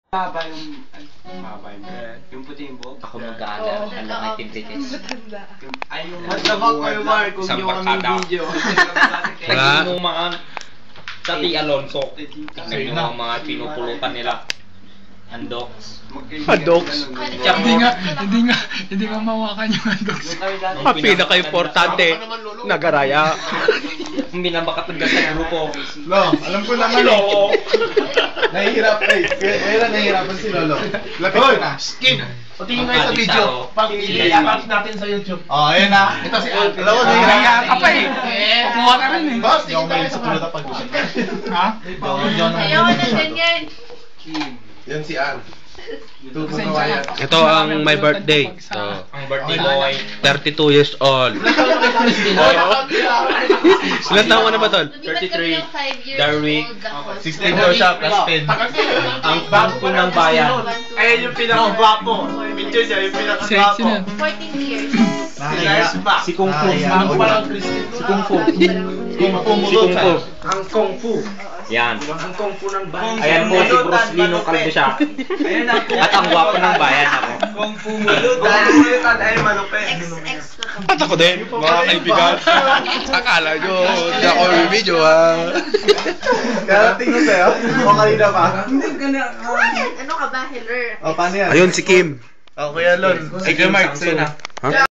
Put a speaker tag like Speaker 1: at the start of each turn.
Speaker 1: Haba yung... Haba yung puti yung buhok.
Speaker 2: Ako mag-aala. Alam may timpitis.
Speaker 1: Ay, yung... Matlabak ko yung Mark kung yung kami video.
Speaker 2: Wala. Nagsinumaan sa T. Alonso. Nagsinumaan mga pinupulutan nila. Andox.
Speaker 3: Andox?
Speaker 4: Hindi nga mawakan yung andox.
Speaker 3: Ang pinaka-importante, nagaraya.
Speaker 2: Ang binabakatagdas sa grupo.
Speaker 5: Lo, alam ko naman.
Speaker 2: Lolo.
Speaker 5: Nahihirap eh. Kaya nahihirapan si Lolo. Lapit ko na. Skip! Patingin nga sa video.
Speaker 1: I-upload natin sa YouTube.
Speaker 5: Oh, ayun na. Ito si Al. Alam mo,
Speaker 4: Nahihiraya ka pa eh. Kukuha ka rin eh.
Speaker 5: Boss, hindi ako mahilig sa pulutan pag-usap.
Speaker 4: Ha?
Speaker 6: Ayoko na ganyan.
Speaker 5: Yan si Al.
Speaker 3: Ito ang my birthday. So,
Speaker 2: Ang birthday boy.
Speaker 3: 32 years old. Ilan taon ka na ba, Tol?
Speaker 2: 33. Darwick.
Speaker 5: 16 daw siya, plus 10.
Speaker 2: Ang bangko ng bayan.
Speaker 1: Ayun yung pinaka-gwapo. Picture niya, yung pinaka-gwapo.
Speaker 6: 14 years.
Speaker 2: Si Kung Fu.
Speaker 1: Ako parang Christian.
Speaker 2: Si Kung Fu.
Speaker 5: Si Kung Fu.
Speaker 1: Ang Kung Fu.
Speaker 2: Yan.
Speaker 1: Ang Kung Fu ng bayan.
Speaker 2: Ayan po si Bruce Lee nung kalbo siya.
Speaker 1: Ayan ako.
Speaker 2: At ang gwapo ng bayan ako.
Speaker 1: Kung Fu mulutan. Ay, malupit.
Speaker 6: Ex ko.
Speaker 3: At ako din, mga kaibigan. Akala nyo, hindi ako video ha.
Speaker 5: Kaya tingin sa'yo, o kanina pa.
Speaker 6: Ano ka ba, Hiller?
Speaker 5: O, paano yan?
Speaker 3: Ayun si Kim.
Speaker 5: O, Kuya Lon. Ay, Kuya Mark, sa'yo na.
Speaker 3: Ha?